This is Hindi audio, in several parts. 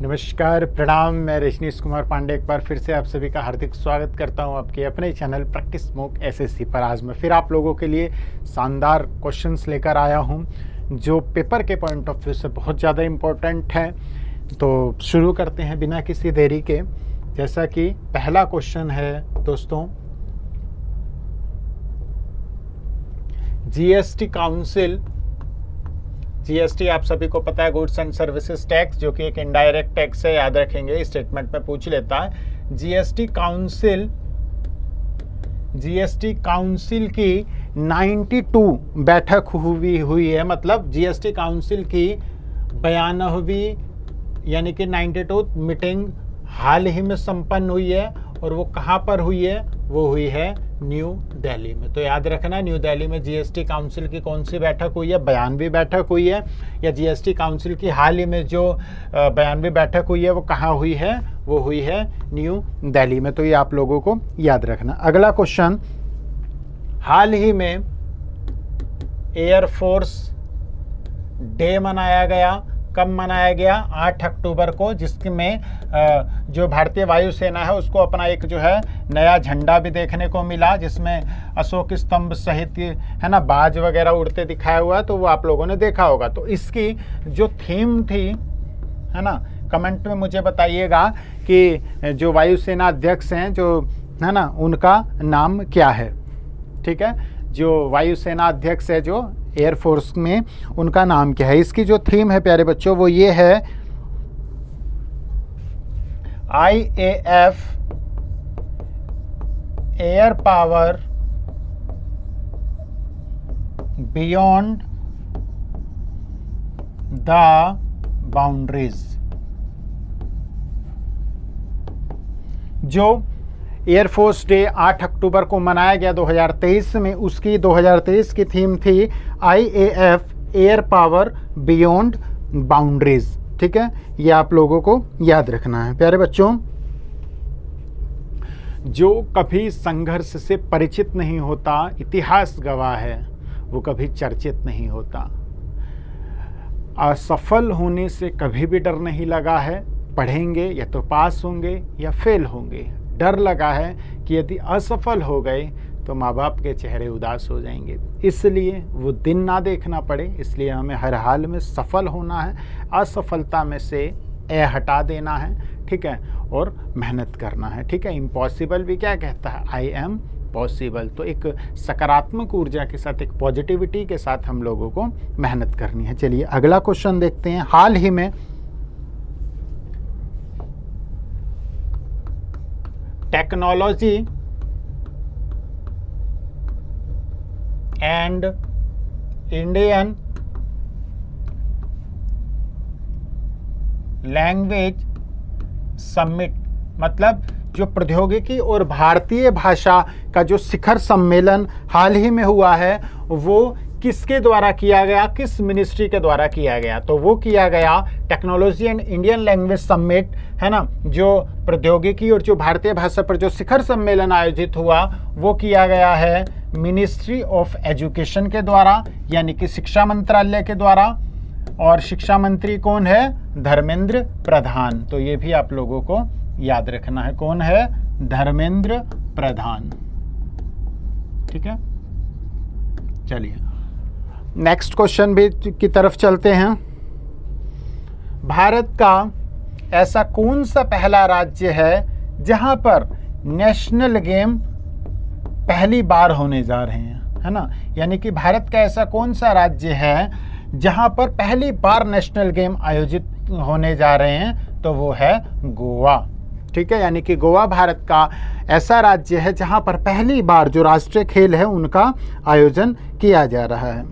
नमस्कार, प्रणाम। मैं रजनीश कुमार पांडे एक बार फिर से आप सभी का हार्दिक स्वागत करता हूं आपके अपने चैनल प्रैक्टिस मॉक एसएससी पर। आज मैं फिर आप लोगों के लिए शानदार क्वेश्चंस लेकर आया हूं जो पेपर के पॉइंट ऑफ व्यू से बहुत ज़्यादा इम्पोर्टेंट हैं। तो शुरू करते हैं बिना किसी देरी के। जैसा कि पहला क्वेश्चन है दोस्तों, जीएसटी काउंसिल, जीएसटी आप सभी को पता है, गुड्स एंड सर्विसेज टैक्स, जो कि एक इनडायरेक्ट टैक्स है, याद रखेंगे, स्टेटमेंट में पूछ लेता है। जीएसटी काउंसिल की 92 बैठक हुई है, मतलब जीएसटी काउंसिल की 92वीं यानी कि 92 मीटिंग हाल ही में संपन्न हुई है। और वो कहाँ पर हुई है? वो हुई है न्यू दिल्ली में। तो याद रखना, न्यू दिल्ली में जीएसटी काउंसिल की कौन सी बैठक हुई है? 92वीं बैठक हुई है। या जीएसटी काउंसिल की हाल ही में जो 92वीं बैठक हुई है वो कहाँ हुई है? वो हुई है न्यू दिल्ली में। तो ये आप लोगों को याद रखना। अगला क्वेश्चन, हाल ही में एयरफोर्स डे मनाया गया। कब मनाया गया? 8 अक्टूबर को, जिसमें जो भारतीय वायुसेना है उसको अपना एक जो है नया झंडा भी देखने को मिला, जिसमें अशोक स्तंभ सहित है ना बाज वगैरह उड़ते दिखाया हुआ है। तो वो आप लोगों ने देखा होगा। तो इसकी जो थीम थी, है ना, कमेंट में मुझे बताइएगा कि जो वायुसेना अध्यक्ष हैं जो है ना उनका नाम क्या है। ठीक है, जो वायुसेना अध्यक्ष है जो एयरफोर्स में, उनका नाम क्या है। इसकी जो थीम है प्यारे बच्चों वो ये है, IAF air power beyond the boundaries. जो एयरफोर्स डे 8 अक्टूबर को मनाया गया 2023 में, उसकी 2023 की थीम थी IAF air power beyond boundaries. ठीक है, ये आप लोगों को याद रखना है। प्यारे बच्चों, जो कभी संघर्ष से परिचित नहीं होता, इतिहास गवाह है, वो कभी चर्चित नहीं होता। असफल होने से कभी भी डर नहीं लगा है। पढ़ेंगे या तो पास होंगे या फेल होंगे। डर लगा है कि यदि असफल हो गए तो माँ बाप के चेहरे उदास हो जाएंगे, इसलिए वो दिन ना देखना पड़े, इसलिए हमें हर हाल में सफल होना है। असफलता में से ए हटा देना है, ठीक है, और मेहनत करना है। ठीक है, इम्पॉसिबल भी क्या कहता है? I am possible. तो एक सकारात्मक ऊर्जा के साथ, एक पॉजिटिविटी के साथ हम लोगों को मेहनत करनी है। चलिए अगला क्वेश्चन देखते हैं। हाल ही में technology and Indian language summit, मतलब जो प्रौद्योगिकी और भारतीय भाषा का जो शिखर सम्मेलन हाल ही में हुआ है, वो किसके द्वारा किया गया? किस मिनिस्ट्री के द्वारा किया गया? तो वो किया गया technology and Indian language summit, है ना, जो प्रौद्योगिकी और जो भारतीय भाषा पर जो शिखर सम्मेलन आयोजित हुआ, वो किया गया है मिनिस्ट्री ऑफ एजुकेशन के द्वारा, यानी कि शिक्षा मंत्रालय के द्वारा। और शिक्षा मंत्री कौन है? धर्मेंद्र प्रधान। तो ये भी आप लोगों को याद रखना है। कौन है? धर्मेंद्र प्रधान। ठीक है, चलिए नेक्स्ट क्वेश्चन भी की तरफ चलते हैं। भारत का ऐसा कौन सा पहला राज्य है जहां पर नेशनल गेम पहली बार होने जा रहे हैं, है ना? यानी कि भारत का ऐसा कौन सा राज्य है जहां पर पहली बार नेशनल गेम आयोजित होने जा रहे हैं? तो वो है गोवा। ठीक है, यानी कि गोवा भारत का ऐसा राज्य है जहां पर पहली बार जो राष्ट्रीय खेल है उनका आयोजन किया जा रहा है।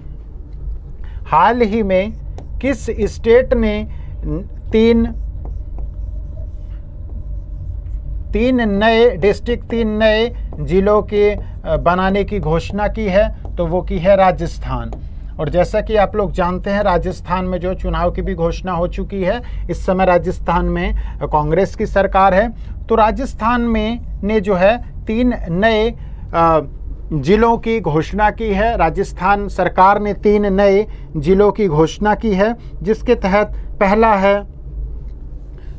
हाल ही में किस स्टेट ने तीन नए डिस्ट्रिक्ट, 3 नए जिलों के बनाने की घोषणा की है? तो वो की है राजस्थान। और जैसा कि आप लोग जानते हैं, राजस्थान में जो चुनाव की भी घोषणा हो चुकी है। इस समय राजस्थान में कांग्रेस की सरकार है। तो राजस्थान में ने जो है 3 नए जिलों की घोषणा की है। राजस्थान सरकार ने 3 नए जिलों की घोषणा की है, जिसके तहत पहला है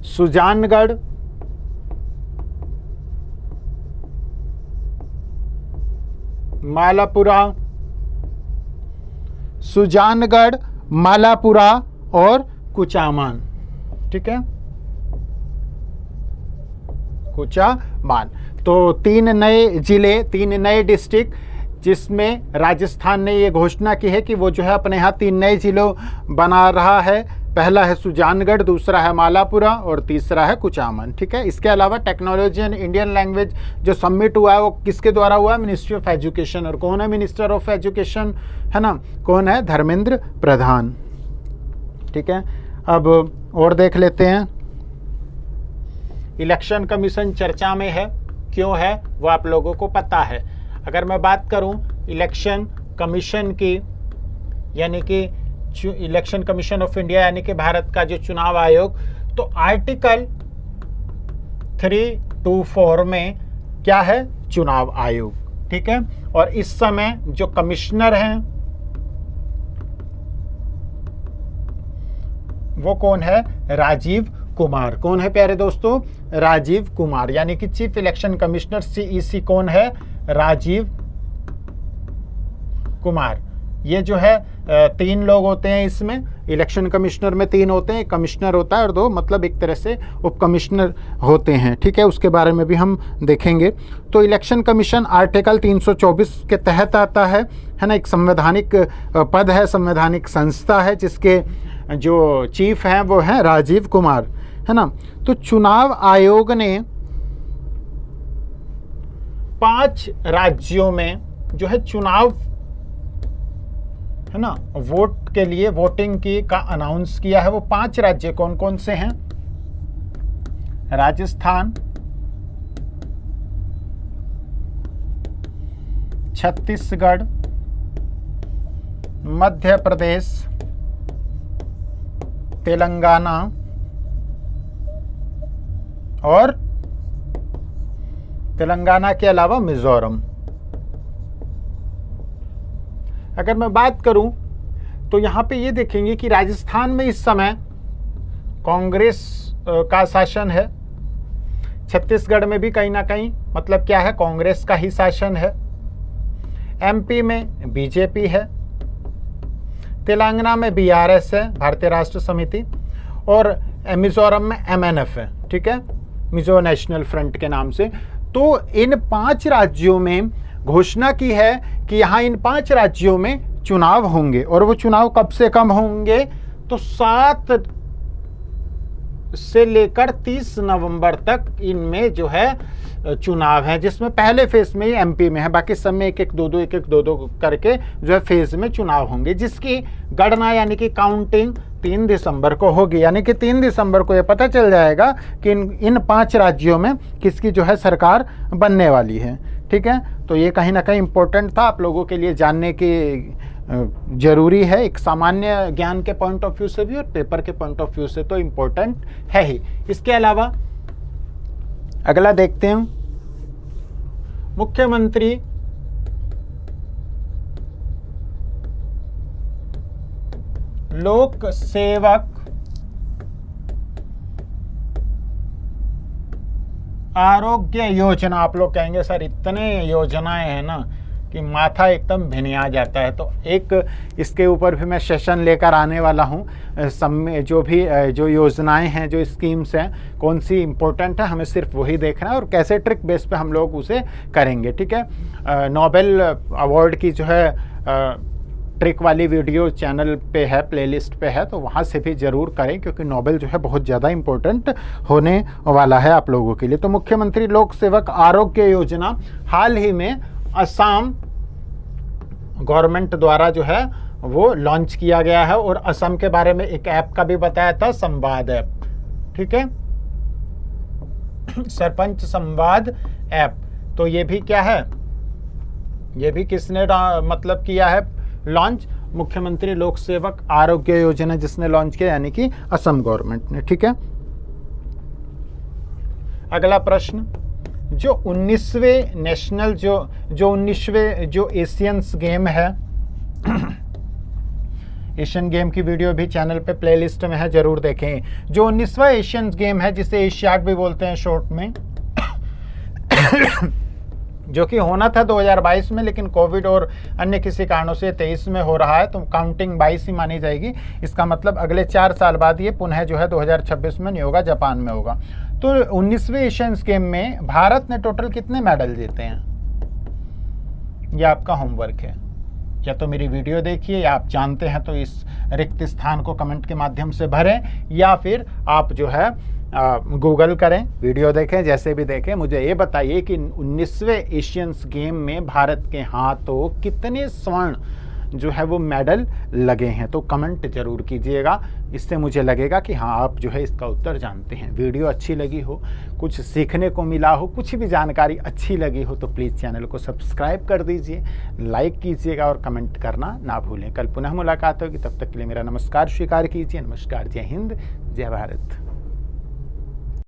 सुजानगढ़, मालापुरा, सुजानगढ़, मालापुरा और कुचामन। ठीक है, कुचामन। तो 3 नए जिले, 3 नए डिस्ट्रिक्ट, जिसमें राजस्थान ने ये घोषणा की है कि वो जो है अपने यहाँ 3 नए जिलों बना रहा है। पहला है सुजानगढ़, दूसरा है मालापुरा और तीसरा है कुचामन। ठीक है, इसके अलावा टेक्नोलॉजी एंड इंडियन लैंग्वेज जो समिट हुआ है वो किसके द्वारा हुआ है? Ministry of education. और कौन है मिनिस्टर ऑफ एजुकेशन? है ना, कौन है? धर्मेंद्र प्रधान। ठीक है, अब और देख लेते हैं। इलेक्शन कमीशन चर्चा में है, क्यों है वो आप लोगों को पता है। अगर मैं बात करूं इलेक्शन कमीशन की, यानी कि इलेक्शन कमीशन ऑफ इंडिया यानी कि भारत का जो चुनाव आयोग, तो आर्टिकल 324 में क्या है? चुनाव आयोग। ठीक है, और इस समय जो कमिश्नर हैं वो कौन है? राजीव कुमार। कौन है प्यारे दोस्तों? राजीव कुमार, यानी कि चीफ इलेक्शन कमिश्नर CEC कौन है? राजीव कुमार। ये जो है 3 लोग होते हैं इसमें, इलेक्शन कमिश्नर में 3 होते हैं, एक कमिश्नर होता है और 2 मतलब एक तरह से उप कमिश्नर होते हैं। ठीक है, उसके बारे में भी हम देखेंगे। तो इलेक्शन कमीशन आर्टिकल 324 के तहत आता है ना। एक संवैधानिक पद है, संवैधानिक संस्था है, जिसके जो चीफ हैं वो हैं राजीव कुमार, है ना। तो चुनाव आयोग ने 5 राज्यों में जो है चुनाव, है ना, वोट के लिए वोटिंग की का अनाउंस किया है। वो 5 राज्य कौन कौन से हैं? राजस्थान, छत्तीसगढ़, मध्य प्रदेश, तेलंगाना और तेलंगाना के अलावा मिजोरम। अगर मैं बात करूं तो यहां पे ये देखेंगे कि राजस्थान में इस समय कांग्रेस का शासन है। छत्तीसगढ़ में भी कहीं ना कहीं मतलब क्या है? कांग्रेस का ही शासन है। MP में BJP है। तेलंगाना में BRS है, भारतीय राष्ट्र समिति, और मिजोरम में MNF है। ठीक है, मिजो नेशनल फ्रंट के नाम से। तो इन 5 राज्यों में घोषणा की है कि यहाँ इन 5 राज्यों में चुनाव होंगे, और वो चुनाव कब से कम होंगे? तो 7 से लेकर 30 नवंबर तक इनमें जो है चुनाव है, जिसमें पहले फेज में ही MP में है, बाकी सब में एक एक दो दो करके जो है फेज में चुनाव होंगे, जिसकी गणना यानी कि काउंटिंग 3 दिसंबर को होगी। यानी कि 3 दिसंबर को ये पता चल जाएगा कि इन 5 राज्यों में किसकी जो है सरकार बनने वाली है। ठीक है, तो ये कहीं ना कहीं इम्पोर्टेंट था, आप लोगों के लिए जानने की जरूरी है, एक सामान्य ज्ञान के पॉइंट ऑफ व्यू से भी और पेपर के पॉइंट ऑफ व्यू से तो इम्पोर्टेंट है ही। इसके अलावा अगला देखते हैं, मुख्यमंत्री लोक सेवक आरोग्य योजना। आप लोग कहेंगे सर इतने योजनाएं हैं ना कि माथा एकदम भिनिया जाता है, तो एक इसके ऊपर भी मैं सेशन लेकर आने वाला हूँ। जो योजनाएं हैं, जो स्कीम्स हैं, कौन सी इम्पोर्टेंट है, हमें सिर्फ वही देखना है और कैसे ट्रिक बेस पे हम लोग उसे करेंगे। ठीक है, नोबेल अवार्ड की जो है ट्रिक वाली वीडियो चैनल पे है, प्लेलिस्ट पे है, तो वहाँ से भी ज़रूर करें, क्योंकि नोबेल जो है बहुत ज़्यादा इम्पोर्टेंट होने वाला है आप लोगों के लिए। तो मुख्यमंत्री लोक सेवक आरोग्य योजना हाल ही में असम गवर्नमेंट द्वारा जो है वो लॉन्च किया गया है, और असम के बारे में एक ऐप का भी बताया था, संवाद ऐप। ठीक है, सरपंच संवाद ऐप। तो ये भी क्या है? ये भी किसने मतलब किया है लॉन्च? मुख्यमंत्री लोक सेवक आरोग्य योजना जिसने लॉन्च किया, यानी कि असम गवर्नमेंट ने। ठीक है, अगला प्रश्न, जो 19वें नेशनल जो 19वें जो एशियंस गेम है, एशियन गेम की वीडियो भी चैनल पे प्लेलिस्ट में है, ज़रूर देखें। जो 19वां एशियन गेम है जिसे एशियाड भी बोलते हैं शॉर्ट में जो कि होना था 2022 में, लेकिन कोविड और अन्य किसी कारणों से 23 में हो रहा है, तो काउंटिंग 22 ही मानी जाएगी। इसका मतलब अगले 4 साल बाद ये पुनः जो है 2026 में नहीं होगा, जापान में होगा। तो 19वें एशियन गेम में भारत ने टोटल कितने मेडल जीते हैं, ये आपका होमवर्क है। या तो मेरी वीडियो देखिए, या आप जानते हैं तो इस रिक्त स्थान को कमेंट के माध्यम से भरें, या फिर आप जो है गूगल करें, वीडियो देखें, जैसे भी देखें। मुझे ये बताइए कि 19वें एशियंस गेम में भारत के हाथों कितने स्वर्ण जो है वो मेडल लगे हैं, तो कमेंट जरूर कीजिएगा। इससे मुझे लगेगा कि हाँ आप जो है इसका उत्तर जानते हैं। वीडियो अच्छी लगी हो, कुछ सीखने को मिला हो, कुछ भी जानकारी अच्छी लगी हो, तो प्लीज़ चैनल को सब्सक्राइब कर दीजिए, लाइक कीजिएगा और कमेंट करना ना भूलें। कल पुनः मुलाकात होगी, तब तक के लिए मेरा नमस्कार स्वीकार कीजिए। नमस्कार, जय हिंद, जय भारत।